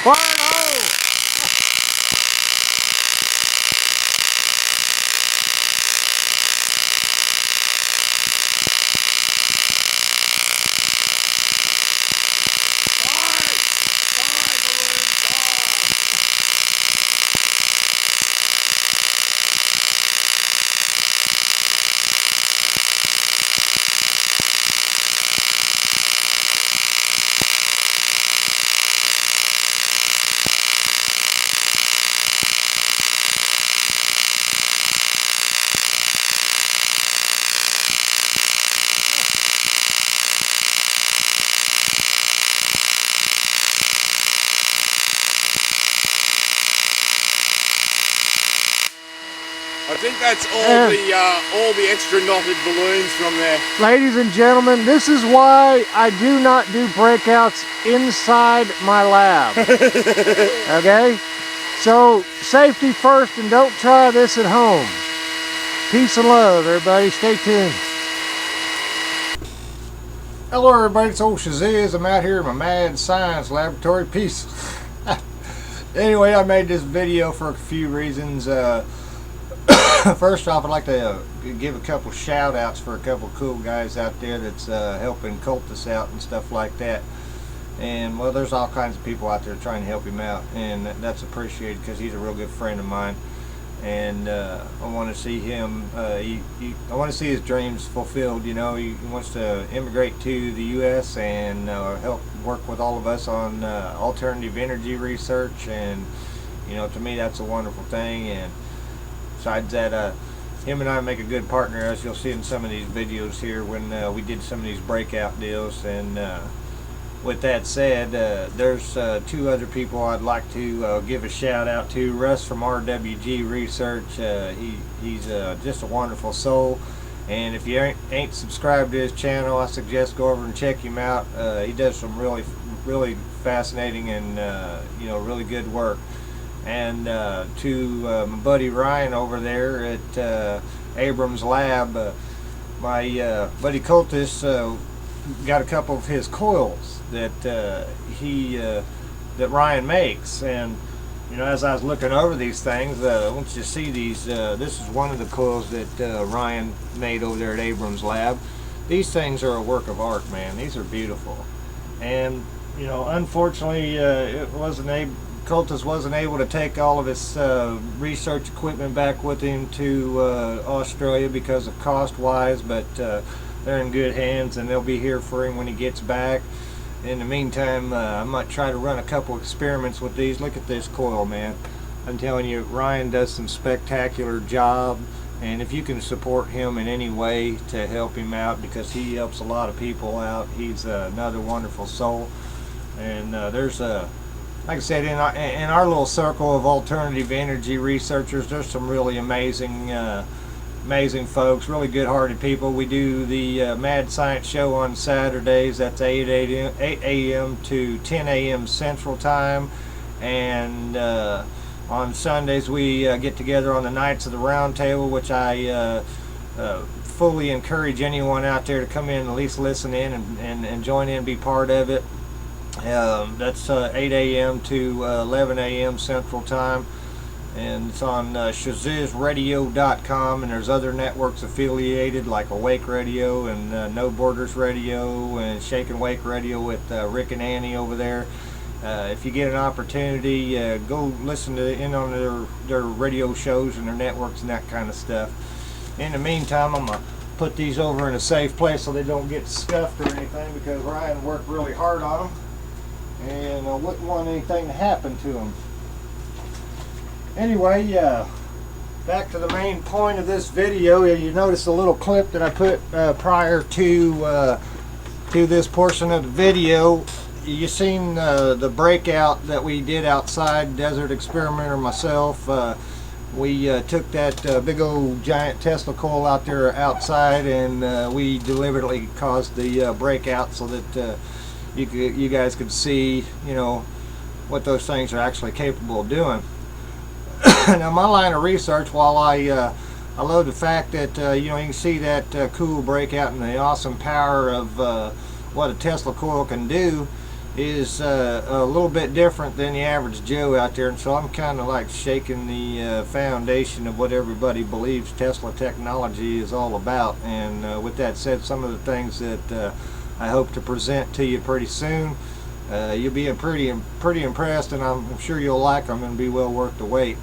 Fire in the hole! I think that's all the extra knotted balloons from there. Ladies and gentlemen, this is why I do not do breakouts inside my lab. Okay? So, safety first, and don't try this at home. Peace and love, everybody. Stay tuned. Hello, everybody. It's old Shazizz. I'm out here in my mad science laboratory. Peace. Anyway, I made this video for a few reasons. First off, I'd like to give a couple shout outs for a couple cool guys out there that's helping cultus out and stuff like that. And well, there's all kinds of people out there trying to help him out, and that's appreciated because he's a real good friend of mine. And I want to see him, I want to see his dreams fulfilled. You know, he wants to immigrate to the U.S. and help work with all of us on alternative energy research. And you know, to me, that's a wonderful thing. And besides that, him and I make a good partner, as you'll see in some of these videos here when we did some of these breakout deals. And with that said, there's two other people I'd like to give a shout out to. Russ from RWG Research. He's just a wonderful soul, and if you ain't subscribed to his channel, I suggest go over and check him out. He does some really fascinating and you know, really good work. And to my buddy Ryan over there at Abrams Lab, my buddy Cultus got a couple of his coils that that Ryan makes. And you know, as I was looking over these things, I want you to see these. This is one of the coils that Ryan made over there at Abrams Lab. These things are a work of art, man. These are beautiful. And you know, unfortunately, Cultus wasn't able to take all of his research equipment back with him to Australia because of cost-wise, but they're in good hands and they'll be here for him when he gets back. In the meantime, I might try to run a couple experiments with these. Look at this coil, man. I'm telling you, Ryan does some spectacular job, and if you can support him in any way to help him out, because he helps a lot of people out, he's another wonderful soul. And there's a, like I said, in our little circle of alternative energy researchers, there's some really amazing folks, really good-hearted people. We do the Mad Science Show on Saturdays. That's 8 a.m. to 10 a.m. Central Time. And on Sundays we get together on the Nights of the Round Table, which I fully encourage anyone out there to come in and at least listen in and join in and be part of it. That's 8 a.m. to 11 a.m. Central Time, and it's on shazizzradio.com, and there's other networks affiliated like Awake Radio and No Borders Radio and Shake and Wake Radio with Rick and Annie over there. If you get an opportunity, go listen in on their radio shows and their networks and that kind of stuff. In the meantime, I'm going to put these over in a safe place so they don't get scuffed or anything, because Ryan worked really hard on them, and I wouldn't want anything to happen to them. Anyway, back to the main point of this video. You notice a little clip that I put prior to this portion of the video. You seen the breakout that we did outside, Desert Experimenter, myself. We took that big old giant Tesla coil out there outside, and we deliberately caused the breakout so that you guys could see, you know, what those things are actually capable of doing. Now, my line of research, while I love the fact that you know, you can see that cool breakout and the awesome power of what a Tesla coil can do, is a little bit different than the average Joe out there, and so I'm kind of like shaking the foundation of what everybody believes Tesla technology is all about. And with that said, some of the things that I hope to present to you pretty soon, you'll be pretty impressed, and I'm sure you'll like them and be well worth the wait.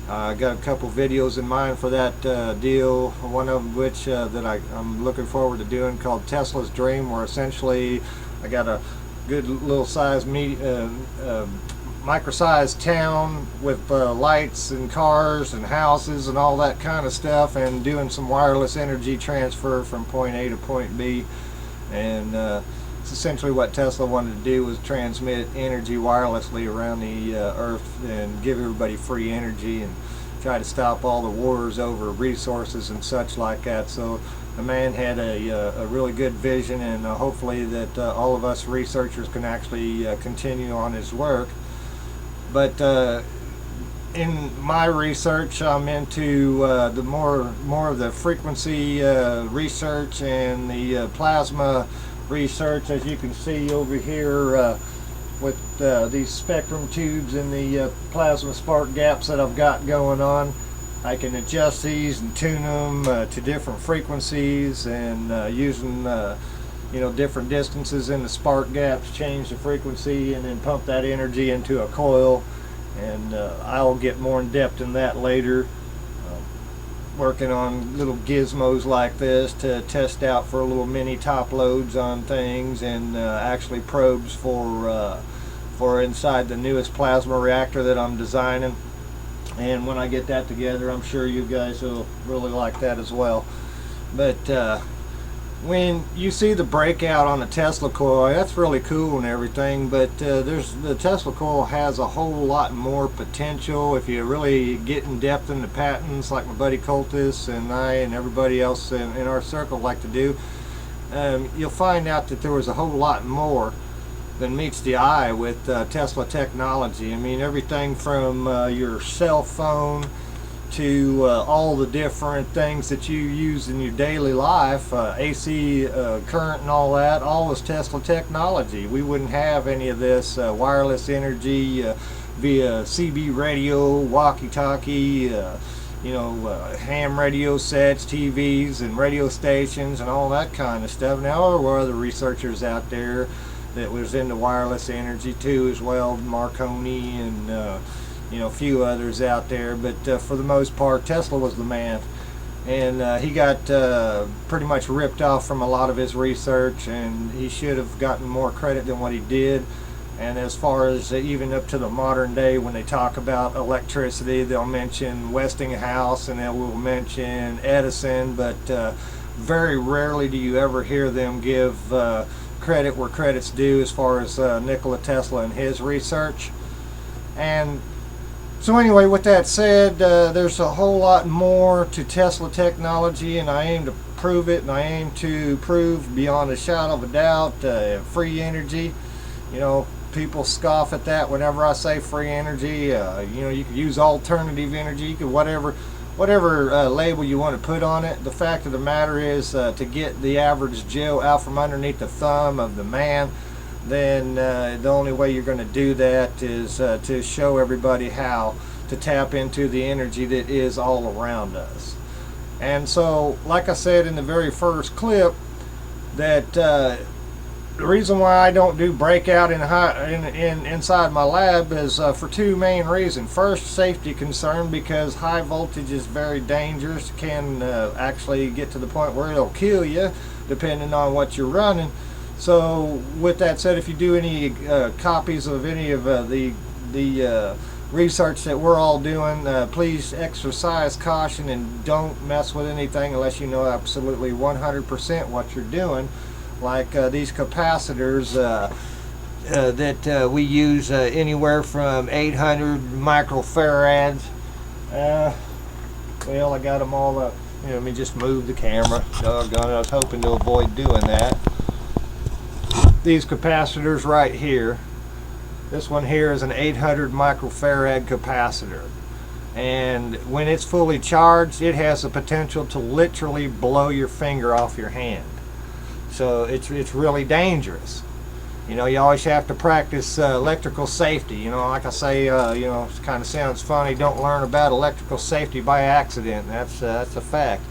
I got a couple videos in mind for that deal, one of which that I'm looking forward to doing, called Tesla's Dream, where essentially I got a good little size micro-sized town with lights and cars and houses and all that kind of stuff, and doing some wireless energy transfer from point A to point B. And it's essentially what Tesla wanted to do, was transmit energy wirelessly around the earth and give everybody free energy and try to stop all the wars over resources and such like that. So the man had a really good vision, and hopefully that all of us researchers can actually continue on his work. But in my research, I'm into the more of the frequency research and the plasma research, as you can see over here with these spectrum tubes and the plasma spark gaps that I've got going on. I can adjust these and tune them to different frequencies, and using different distances in the spark gaps, change the frequency and then pump that energy into a coil. And I'll get more in depth in that later. Working on little gizmos like this to test out for little mini top loads on things, and actually probes for inside the newest plasma reactor that I'm designing. And when I get that together, I'm sure you guys will really like that as well. But when you see the breakout on the Tesla coil, that's really cool and everything, but the Tesla coil has a whole lot more potential if you really get in depth in the patents, like my buddy Kultus and I and everybody else in our circle like to do. You'll find out that there was a whole lot more than meets the eye with Tesla technology. I mean, everything from your cell phone to all the different things that you use in your daily life, AC current and all that, all is Tesla technology. We wouldn't have any of this wireless energy via CB radio, walkie-talkie, ham radio sets, TVs and radio stations and all that kind of stuff. Now there were other researchers out there that was into wireless energy too as well, Marconi and a few others out there, but for the most part Tesla was the man. And he got pretty much ripped off from a lot of his research, and he should have gotten more credit than what he did. And as far as even up to the modern day, when they talk about electricity, they'll mention Westinghouse and they will mention Edison, but very rarely do you ever hear them give credit where credit's due as far as Nikola Tesla and his research. And so anyway, with that said, there's a whole lot more to Tesla technology, and I aim to prove it, and I aim to prove beyond a shadow of a doubt free energy. People scoff at that whenever I say free energy. You could use alternative energy, you could whatever label you want to put on it. The fact of the matter is, to get the average Joe out from underneath the thumb of the man, then the only way you're going to do that is to show everybody how to tap into the energy that is all around us. And so, like I said in the very first clip, that the reason why I don't do breakout inside my lab is for two main reasons. First, safety concern, because high voltage is very dangerous, can actually get to the point where it'll kill you depending on what you're running. So with that said, if you do any copies of any of the research that we're all doing, please exercise caution and don't mess with anything unless you know absolutely 100% what you're doing. Like these capacitors that we use anywhere from 800 microfarads. Well, I got them all up. Let me just move the camera. Doggone it, I was hoping to avoid doing that. These capacitors right here, this one here is an 800 microfarad capacitor, and when it's fully charged, it has the potential to literally blow your finger off your hand. So it's really dangerous. You know, you always have to practice electrical safety. You know, like I say, you know, it kind of sounds funny. Don't learn about electrical safety by accident. That's a fact.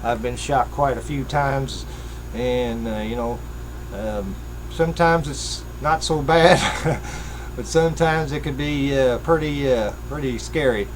I've been shot quite a few times, and you know, sometimes it's not so bad, but sometimes it could be pretty scary.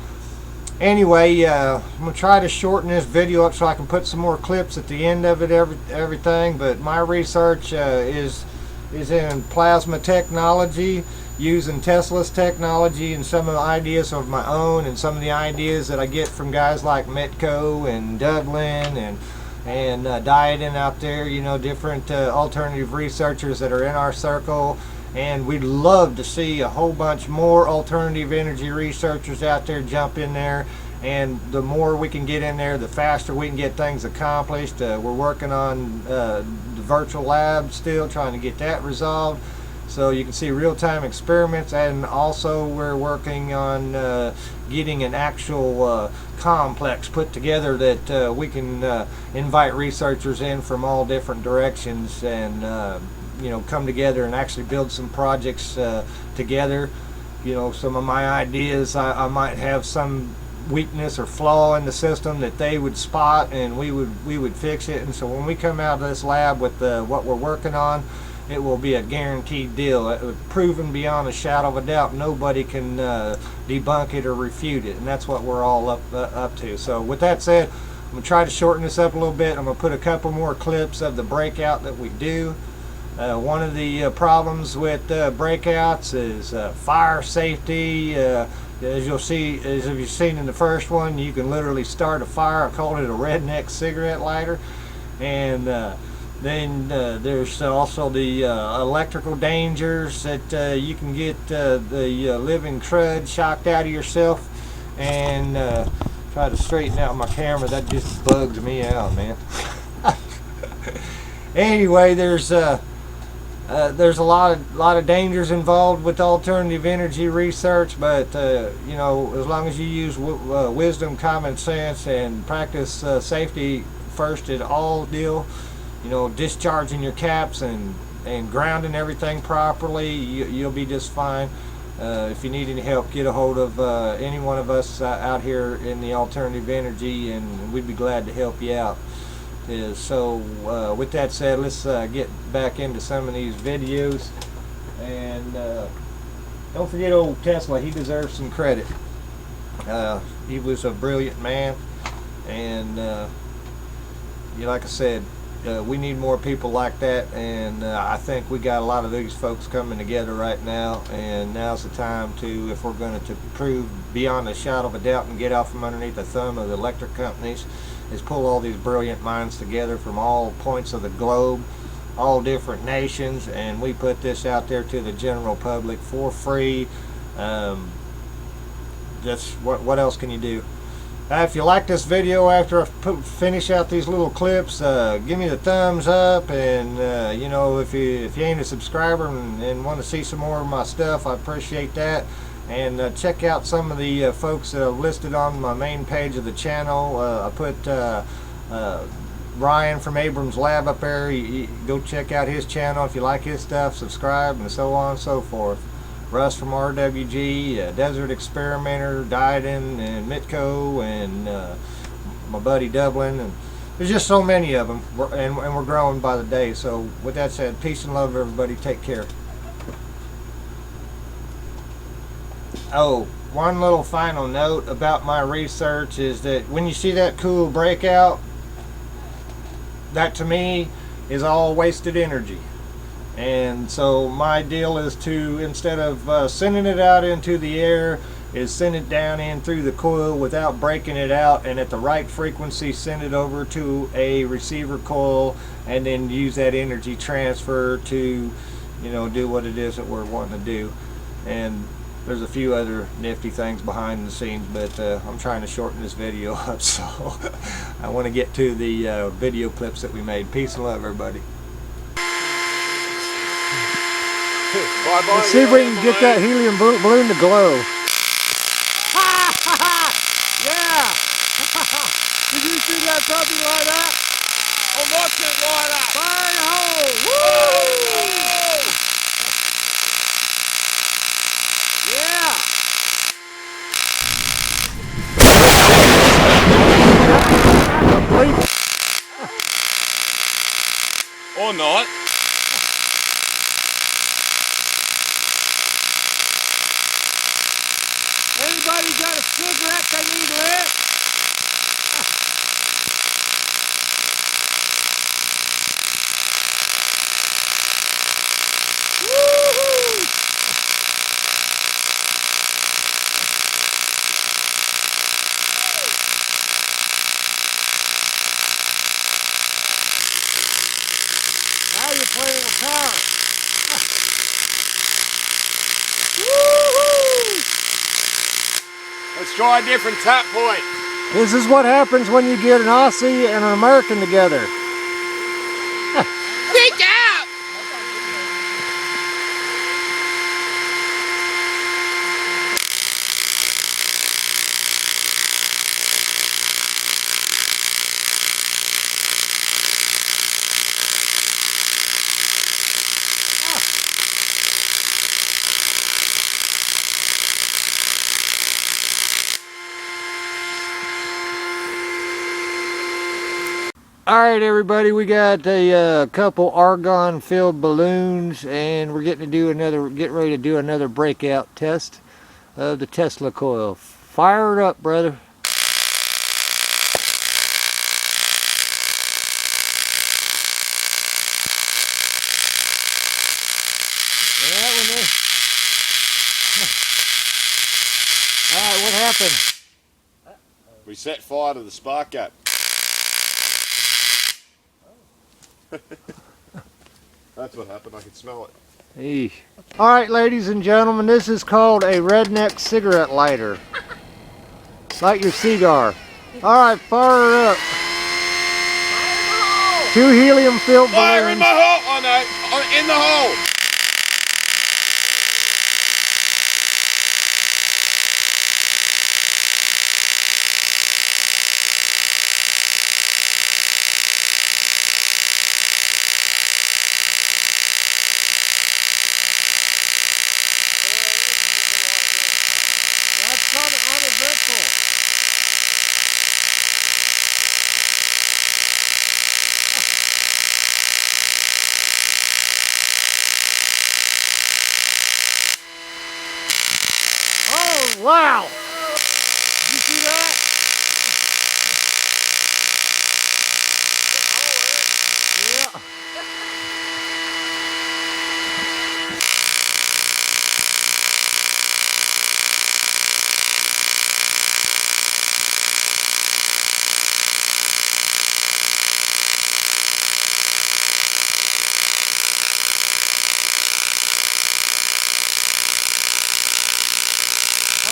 Anyway, I'm gonna try to shorten this video up so I can put some more clips at the end of it, everything. But my research is in plasma technology, using Tesla's technology, and some of the ideas of my own, and some of the ideas that I get from guys like Mitko and Dublin and Diadon out there. You know, different alternative researchers that are in our circle. And we'd love to see a whole bunch more alternative energy researchers out there jump in there. And the more we can get in there, the faster we can get things accomplished. We're working on the virtual lab still, trying to get that resolved, so you can see real-time experiments. And also we're working on getting an actual complex put together that we can invite researchers in from all different directions, and you know, come together and actually build some projects together. You know, some of my ideas, I might have some weakness or flaw in the system that they would spot, and we would fix it. And so when we come out of this lab with what we're working on, it will be a guaranteed deal, proven beyond a shadow of a doubt. Nobody can debunk it or refute it, and that's what we're all up to. So with that said, I'm gonna try to shorten this up a little bit. I'm gonna put a couple more clips of the breakout that we do. One of the problems with breakouts is fire safety. As you'll see, as you've seen in the first one, you can literally start a fire. I call it a redneck cigarette lighter. And then there's also the electrical dangers that you can get the living crud shocked out of yourself. And try to straighten out my camera. That just bugs me out, man. Anyway, there's a lot of dangers involved with alternative energy research, but you know, as long as you use wisdom, common sense, and practice safety first at all deal, you know, discharging your caps and grounding everything properly, you'll be just fine. If you need any help, get a hold of any one of us out here in the alternative energy, and we'd be glad to help you out. So with that said, let's get back into some of these videos. And don't forget old Tesla. He deserves some credit. He was a brilliant man, and like I said, we need more people like that. And I think we got a lot of these folks coming together right now, and now's the time to, if we're going to prove beyond a shadow of a doubt and get out from underneath the thumb of the electric companies, is pull all these brilliant minds together from all points of the globe, all different nations, and we put this out there to the general public for free. That's what else can you do? If you like this video after I finish out these little clips, give me the thumbs up, and you know, if you ain't a subscriber and want to see some more of my stuff, I appreciate that. And check out some of the folks that I've listed on my main page of the channel. I put Ryan from Abrams Lab up there. You go check out his channel. If you like his stuff, subscribe, and so on and so forth. Russ from RWG, Desert Experimenter, Diadon, and Mitko, and my buddy Dublin. And there's just so many of them, and we're growing by the day. So with that said, peace and love, everybody. Take care. Oh, one little final note about my research is that when you see that cool breakout, that to me is all wasted energy. And so my deal is to, instead of sending it out into the air, is send it down in through the coil without breaking it out, and at the right frequency send it over to a receiver coil, and then use that energy transfer to, you know, do what it is that we're wanting to do. And there's a few other nifty things behind the scenes, but I'm trying to shorten this video up, so I want to get to the video clips that we made. Peace and love, everybody. Bye-bye. Let's see if we can get that helium balloon to glow. Yeah! Did you see that puppy light up? I'm watching it light up. Fire hole! Woo! Oh, no. they need lit. Woo-hoo! Now you're playing with power. Woo-hoo! Let's try a different tap point. This is what happens when you get an Aussie and an American together. Pick out! All right, everybody, we got a couple argon-filled balloons, and we're getting ready to do another breakout test of the Tesla coil. Fire it up, brother. Yeah, one there. All right, what happened? We set fire to the spark gap. That's what happened, I can smell it. Eesh. All right, ladies and gentlemen, this is called a redneck cigarette lighter. Light your cigar. All right, fire her up. Two helium-filled balloons. Fire in my hole! Oh no, in the hole! That's kind of uneventful. Oh, wow! You see that? Yeah.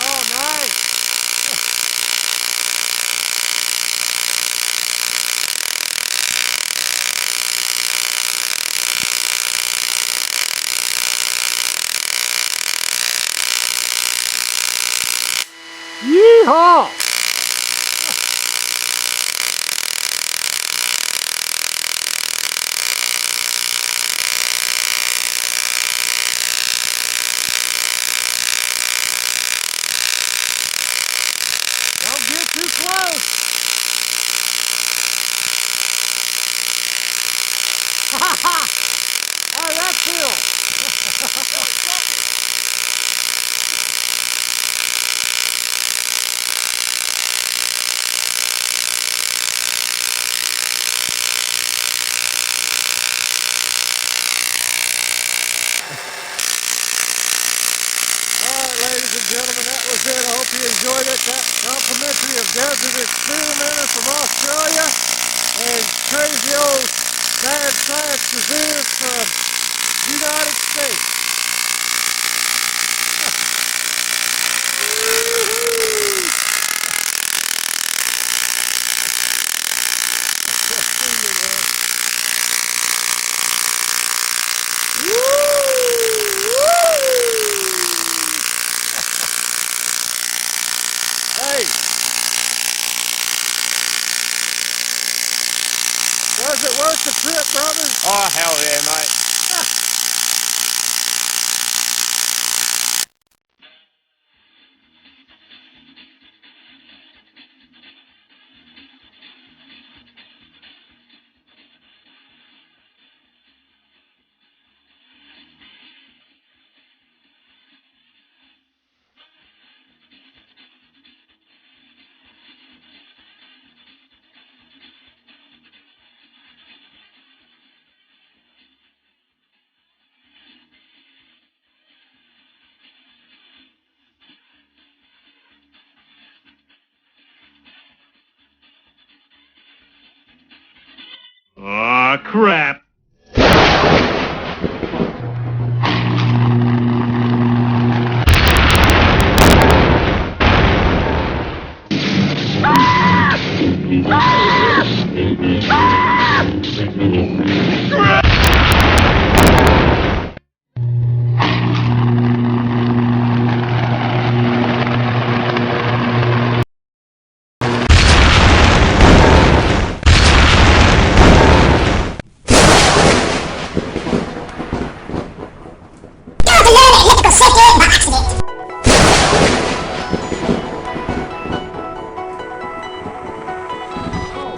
Oh, nice. Yeehaw! Don't get too close. How did that feel? Ladies and gentlemen, that was it. I hope you enjoyed it. That complimentary of Desert Experimenter from Australia and crazy old mad science shazizz from the United States. Woo-hoo! See you, man. Hey! Was it worth the trip, brothers? Oh hell yeah, mate. crap.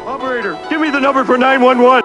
Operator, give me the number for 911.